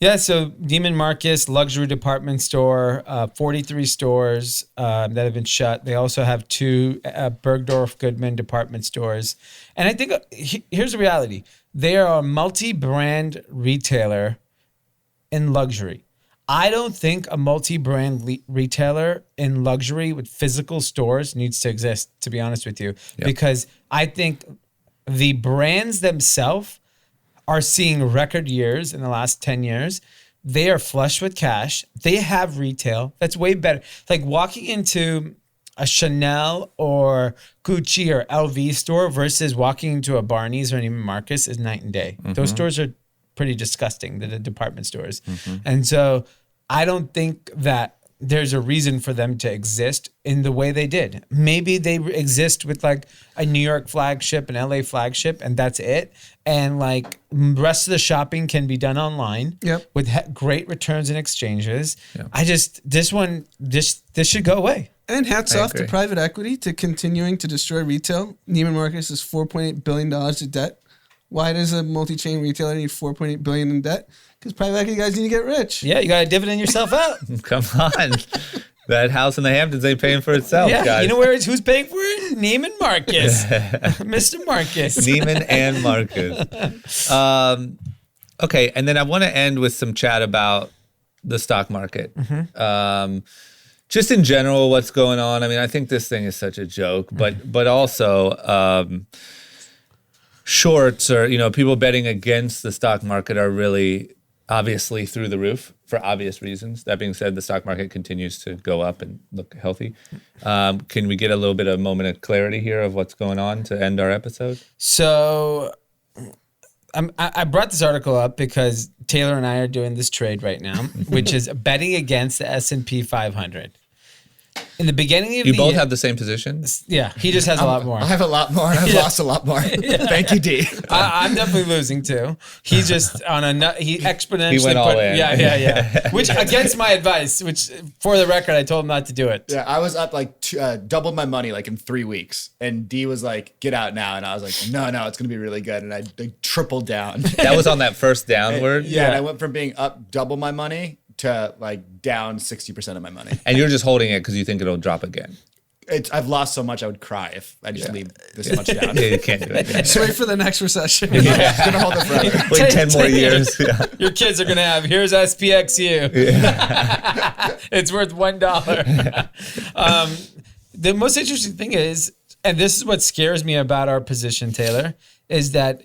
Yeah, so Neiman Marcus, luxury department store, 43 stores that have been shut. They also have 2 Bergdorf Goodman department stores. And I think here's the reality. They are a multi-brand retailer in luxury. I don't think a multi-brand retailer in luxury with physical stores needs to exist, to be honest with you, because I think the brands themselves are seeing record years in the last 10 years. They are flush with cash. They have retail. That's way better. Like walking into a Chanel or Gucci or LV store versus walking into a Barney's or Neiman Marcus is night and day. Those stores are pretty disgusting, the department stores. And so I don't think that there's a reason for them to exist in the way they did. Maybe they exist with like a New York flagship, an LA flagship, and that's it. And like the rest of the shopping can be done online with great returns and exchanges. This should go away. And hats off to agree. private equity to continuing to destroy retail. Neiman Marcus is $4.8 billion of debt. Why does a multi-chain retailer need $4.8 billion in debt? Because private equity guys need to get rich. Yeah, you got to dividend yourself out. Come on. That house in the Hamptons ain't paying for itself, Yeah, guys. you know who's paying for it? Neiman Marcus. Mr. Marcus. Neiman and Marcus. Okay, and then I want to end with some chat about the stock market. Just in general, what's going on. I mean, I think this thing is such a joke, but also shorts or people betting against the stock market are really obviously through the roof for obvious reasons. That being said, the stock market continues to go up and look healthy. Can we get a little bit of moment of clarity here of what's going on to end our episode? So I brought this article up because Taylor and I are doing this trade right now, which is betting against the S&P 500. In the beginning of the year... You both have the same position? Yeah, he just has a lot more. I have a lot more. I've lost a lot more. Thank you, Dee. I'm definitely losing too. He's just on he exponentially He went all in. Yeah. Which against my advice, which for the record, I told him not to do it. Yeah, I was up like doubled my money like in 3 weeks, and Dee was like, "Get out now," and I was like, "No, it's gonna be really good," and I tripled down. That was on that first downward? Yeah, and I went from being up double my money to like down 60% of my money. And you're just holding it because you think it'll drop again. I've lost so much I would cry if I just leave this much down. Yeah, you can't do it. Just wait for the next recession. It's gonna hold it forever. Wait 10 more years. Yeah. Your kids are gonna have here's SPXU. It's worth $1. The most interesting thing is, and this is what scares me about our position, Taylor, is that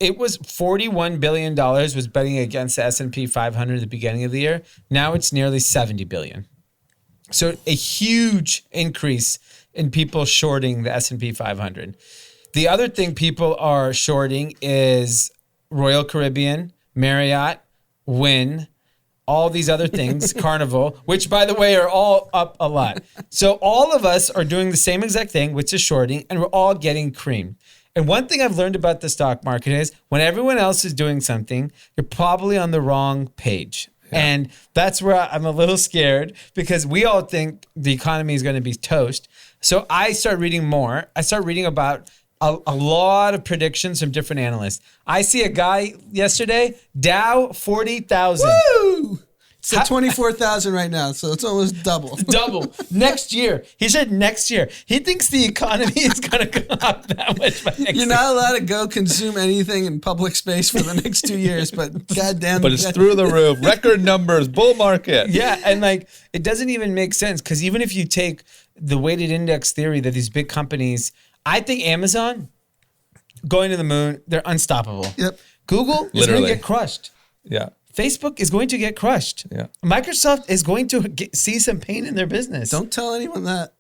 it was $41 billion was betting against the S&P 500 at the beginning of the year. Now it's nearly $70 billion. So a huge increase in people shorting the S&P 500. The other thing people are shorting is Royal Caribbean, Marriott, Wynn, all these other things, Carnival, which by the way are all up a lot. So all of us are doing the same exact thing, which is shorting, and we're all getting creamed. And one thing I've learned about the stock market is when everyone else is doing something, you're probably on the wrong page. Yeah. And that's where I'm a little scared because we all think the economy is going to be toast. So I start reading more. I start reading about a lot of predictions from different analysts. I see a guy yesterday, Dow 40,000. Woo! It's at 24,000 right now, so it's almost double. Double next year. He said next year. He thinks the economy is going to go up that much by next You're not allowed to go consume anything in public space for the next 2 years, but goddamn. But it's through the roof. Record numbers, bull market. Yeah, and like it doesn't even make sense because even if you take the weighted index theory that these big companies, I think Amazon going to the moon, they're unstoppable. Yep. Google is going Literally. to get crushed. Yeah. Facebook is going to get crushed. Yeah. Microsoft is going to see some pain in their business. Don't tell anyone that.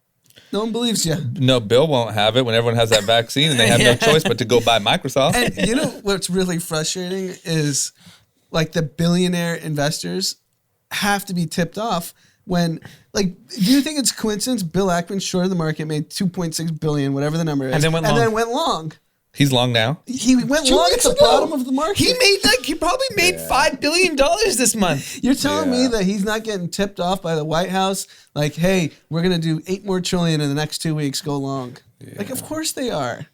No one believes you. No, Bill won't have it when everyone has that vaccine and they have no choice but to go buy Microsoft. And you know what's really frustrating is like the billionaire investors have to be tipped off when, like, do you think it's coincidence Bill Ackman shorted the market, made 2.6 billion, whatever the number is, And then went long. He's long now. He went 2 long at weeks the ago. bottom of the market. He probably made $5 billion this month. You're telling Yeah. me that he's not getting tipped off by the White House? Like, hey, we're going to do 8 more trillion in the next 2 weeks. Go long. Like, of course they are.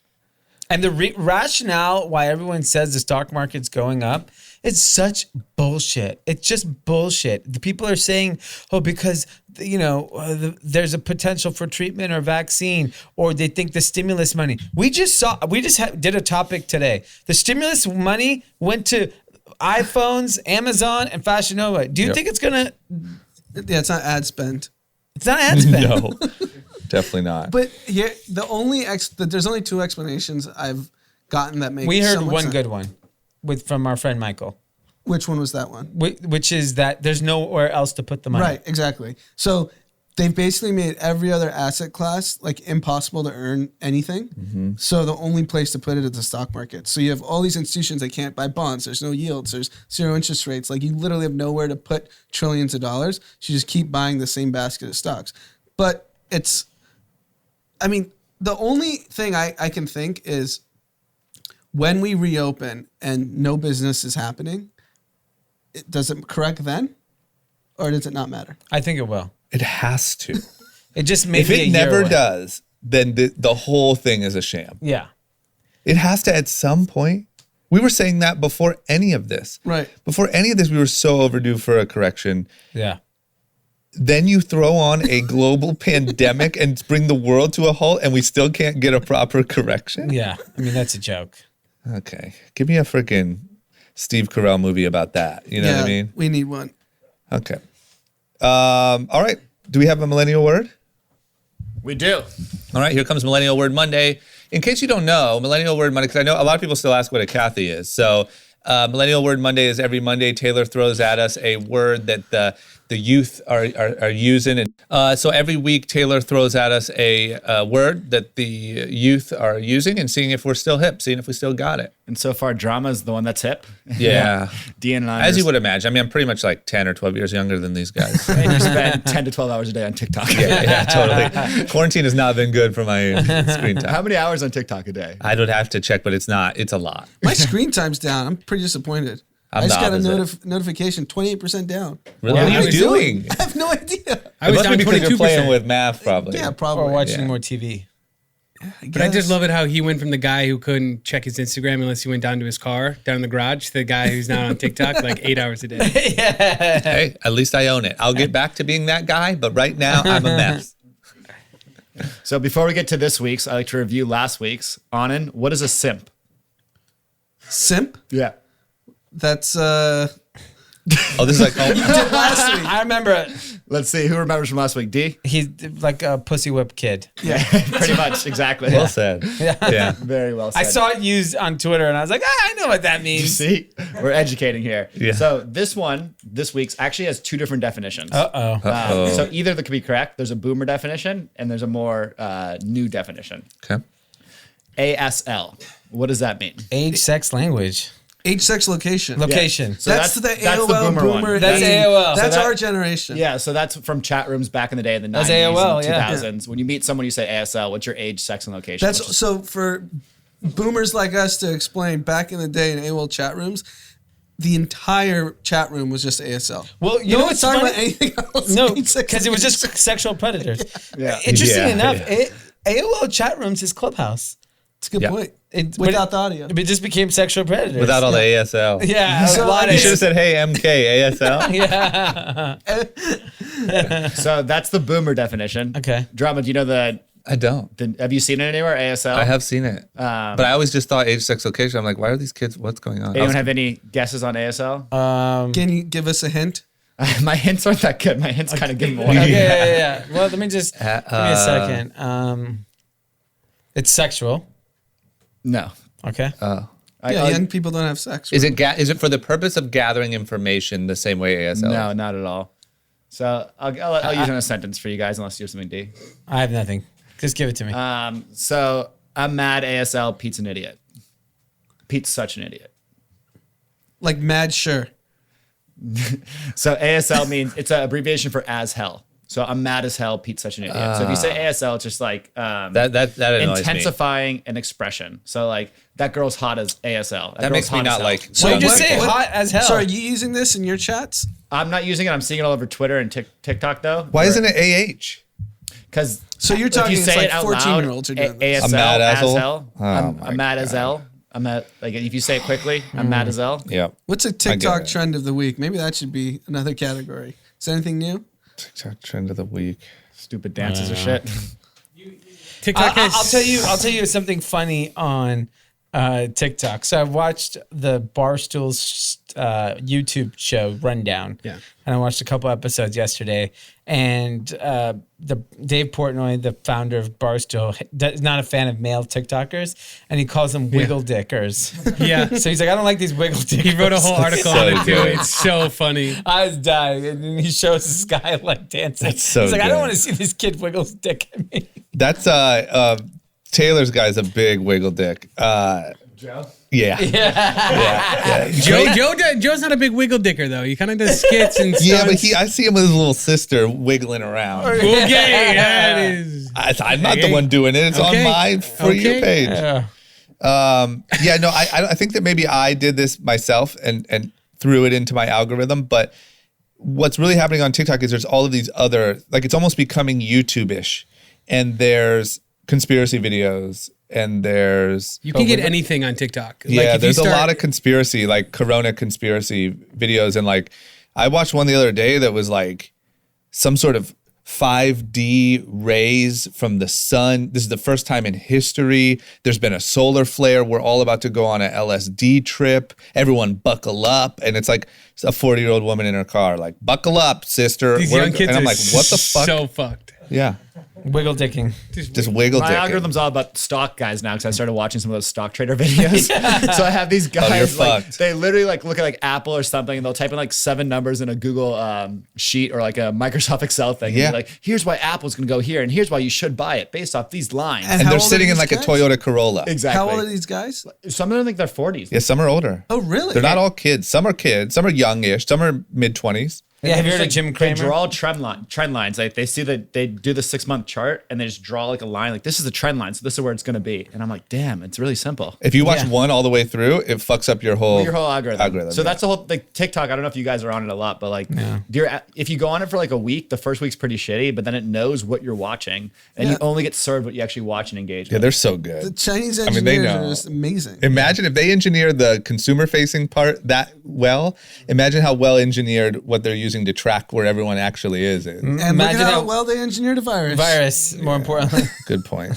And the rationale why everyone says the stock market's going up, it's such bullshit. It's just bullshit. The people are saying, oh, because, there's a potential for treatment or vaccine, or they think the stimulus money. We just did a topic today. The stimulus money went to iPhones, Amazon, and Fashion Nova. Do you think it's going to... Yeah, it's not ad spend. It's not ad spend. No, definitely not. But yeah, there's only 2 explanations I've gotten that make We heard somewhat one sense. good one from our friend Michael, Which one was that one? which is that there's nowhere else to put the money. Right, exactly. So they've basically made every other asset class like impossible to earn anything. Mm-hmm. So the only place to put it is the stock market. So you have all these institutions that can't buy bonds. There's no yields. There's 0 interest rates. Like you literally have nowhere to put trillions of dollars. So you just keep buying the same basket of stocks. But the only thing I can think is when we reopen and no business is happening, does it correct then? Or does it not matter? I think it will. It has to. It just may If be a it year never away. does, then the whole thing is a sham. Yeah. It has to at some point. We were saying that before any of this. Right. Before any of this, we were so overdue for a correction. Yeah. Then you throw on a global pandemic and bring the world to a halt, and we still can't get a proper correction? Yeah. I mean, that's a joke. Okay. Give me a freaking Steve Carell movie about that. You know what I mean? We need one. Okay. All right. Do we have a millennial word? We do. All right, here comes Millennial Word Monday. In case you don't know, Millennial Word Monday, because I know a lot of people still ask what a Kathy is. So Millennial Word Monday is every Monday. Taylor throws at us a word that the youth are using. And so every week, Taylor throws at us a word that the youth are using and seeing if we're still hip, seeing if we still got it. And so far, drama is the one that's hip. Yeah. Dean and I. As you would imagine. I mean, I'm pretty much like 10 or 12 years younger than these guys. And you spend 10 to 12 hours a day on TikTok. Yeah, totally. Quarantine has not been good for my screen time. How many hours on TikTok a day? I would have to check, but it's a lot. My screen time's down. I'm pretty disappointed. I'm I just the got a opposite. notification, 28% down. Really? Wow. What are you doing? I have no idea. I It was must down be because you're 22%. playing with math, probably. Yeah, Or probably. watching Yeah. more TV. But I just love it how he went from the guy who couldn't check his Instagram unless he went down to his car, down in the garage, to the guy who's now on TikTok like 8 hours a day. Hey, at least I own it. I'll get back to being that guy, but right now I'm a mess. So before we get to this week's, I like to review last week's. Anand, what is a simp? Simp? Yeah. That's Oh, this is like last week. I remember it. Let's see. Who remembers from last week? D? He's like a pussy whip kid. Pretty much. Exactly. well said. Yeah. Very well said. I saw it used on Twitter and I was like, I know what that You means. see? We're educating here. Yeah. So this week's actually has 2 different definitions. Uh-oh. So either that could be correct. There's a boomer definition and there's a more new definition. Okay. ASL. What does that mean? Age, sex, language. Age, sex, location. Location. So that's the AOL boomer one. boomer. That's thing. AOL. That's So that- our generation. Yeah, so that's from chat rooms back in the day in the 90s That's AOL, and yeah. 2000s. When you meet someone, you say ASL. What's your age, sex, and location? That's Which is- so for boomers like us to explain. Back in the day in AOL chat rooms, the entire chat room was just ASL. Well, you no know one's what's talking funny? about anything else. No, Age, sex, because it was just location. sexual predators. Yeah. Interesting Yeah, enough, yeah. AOL chat rooms is Clubhouse. It's a good Yeah. point. But Without the audio. It just became sexual predators. Without all the ASL. Yeah, So a lot You of should have said, "Hey, MK, ASL." Yeah. So that's the boomer definition. Okay. Drama, do you know I don't. have you seen it anywhere? ASL? I have seen it, but I always just thought age, sex, location. I'm like, why are these kids? What's going on? Anyone have any guesses on ASL? Can you give us a hint? My hints aren't that good. My hints kind of give away. Yeah. Well, let me just give me a second. It's sexual. No. Okay. Young people don't have sex. Is it for the purpose of gathering information the same way ASL? No, not at all. So I'll use it in a sentence for you guys, unless you have something, D. I have nothing. Just give it to me. So I'm mad ASL. Pete's an idiot. Pete's such an idiot. Like mad sure. So ASL means it's an abbreviation for as hell. So I'm mad as hell. Pete's such an idiot. So if you say ASL, it's just like that annoys intensifying an expression. So like that girl's hot as ASL. That makes me not like. So you just say hot as hell. So are you using this in your chats? I'm not using it. I'm seeing it all over Twitter and TikTok though. Why isn't it AH? Because So you're talking it's like 14-year-olds are doing this. ASL, I'm mad as as hell? hell. I'm mad as L. I'm at like if you say it quickly, I'm mad as L. Yeah. What's a get TikTok it. trend of the week? Maybe that should be another category. Is there anything new? TikTok trend of the week. Stupid dances or shit. TikTok is. I'll tell you something funny on TikTok. So I watched the Barstool's YouTube show Rundown. Yeah. And I watched a couple episodes yesterday. And the Dave Portnoy, the founder of Barstool, is not a fan of male TikTokers, and he calls them wiggle dickers. Yeah. So he's like, I don't like these wiggle dickers. He wrote a whole article so on it too. good. It's so funny. I was dying, and then he shows this guy like dancing. That's so He's like, I good. don't want to see this kid wiggle his dick at me. That's Taylor's guy's a big wiggle dick. Joe? Yeah. Yeah. Joe's not a big wiggle dicker though. He kind of does skits and stuff. Yeah, but I see him with his little sister wiggling around. Okay, that is. I'm not the one doing it. It's on Okay. my For You Okay. page. Yeah. I think that maybe I did this myself and threw it into my algorithm. But what's really happening on TikTok is there's all of these other, like it's almost becoming YouTube-ish. And there's conspiracy videos and there's... You can get anything on TikTok. Yeah, if there's you a lot of conspiracy, like Corona conspiracy videos. And like, I watched one the other day that was like some sort of 5D rays from the sun. This is the first time in history. There's been a solar flare. We're all about to go on a LSD trip. Everyone buckle up. And it's like a 40-year-old woman in her car, like, buckle up, sister. These young kids and I'm are like, what the fuck? So fucked. Yeah. Wiggle dicking. Just wiggle My dick. algorithm's all about stock guys now because I started watching some of those stock trader videos. So I have these you're guys like fucked. they literally like look at like Apple or something and they'll type in like 7 numbers in a Google sheet or like a Microsoft Excel thing. Yeah. And be like, here's why Apple's gonna go here and here's why you should buy it based off these lines. And And how they're old are sitting in these like a guys? Toyota Corolla. Exactly. How old are these guys? Some of them think they're 40s. Yeah, some are older. Oh, really? They're not all kids. Some are kids. Some are youngish. Some are mid-20s. Yeah, have you heard of Like, Jim They Cramer? draw trend lines. Like they see that they do the 6-month chart and they just draw like a line. Like this is the trend line, so this is where it's gonna be. And I'm like, damn, it's really simple. If you watch Yeah. one all the way through, it fucks up your whole algorithm. So yeah. that's the whole like TikTok. I don't know if you guys are on it a lot, but like, if you go on it for like a week, the first week's pretty shitty, but then it knows what you're watching, and you only get served what you actually watch and engage Yeah, with. they're so The good. Chinese I mean, they engineers know. are just amazing. Imagine if they engineer the consumer-facing part that well. Imagine how well engineered what they're using to track where everyone actually is. And look Imagine at how how- well they engineered a virus. More importantly. Good point.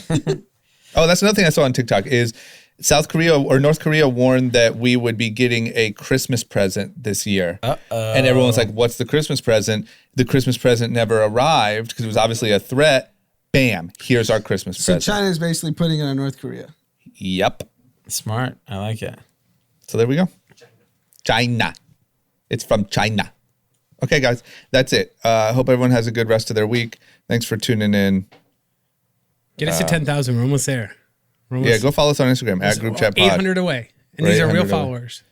Oh, that's another thing I saw on TikTok is South Korea or North Korea warned that we would be getting a Christmas present this year. And everyone's like, what's the Christmas present? The Christmas present never arrived because it was obviously a threat. Bam, here's our Christmas So present. China is basically putting it on North Korea. Yep. Smart. I like it. So there we go. China. It's from China. Okay, guys, that's it. I hope everyone has a good rest of their week. Thanks for tuning in. Get us to 10,000. We're almost there. We're almost Yeah, go follow us on Instagram at Group Chat Pod. 800 away. And We're these are 800 real away. followers.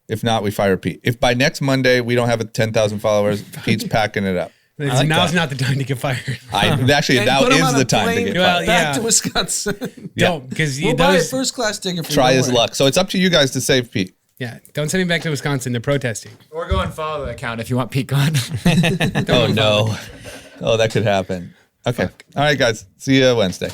If not, we fire Pete. If by next Monday we don't have 10,000 followers, Pete's packing it up. Now's not the time to get fired. Actually, And now put 'em is on the a time to plane get Well, fired. yeah. Back to Wisconsin. Don't, because We'll buy a those. first class ticket for you. Try don't his worry. luck. So it's up to you guys to save Pete. Yeah, don't send me back to Wisconsin. They're protesting. Or go and follow the account if you want Pete gone. Oh, no. Oh, that could happen. Okay. All right, guys. See you Wednesday.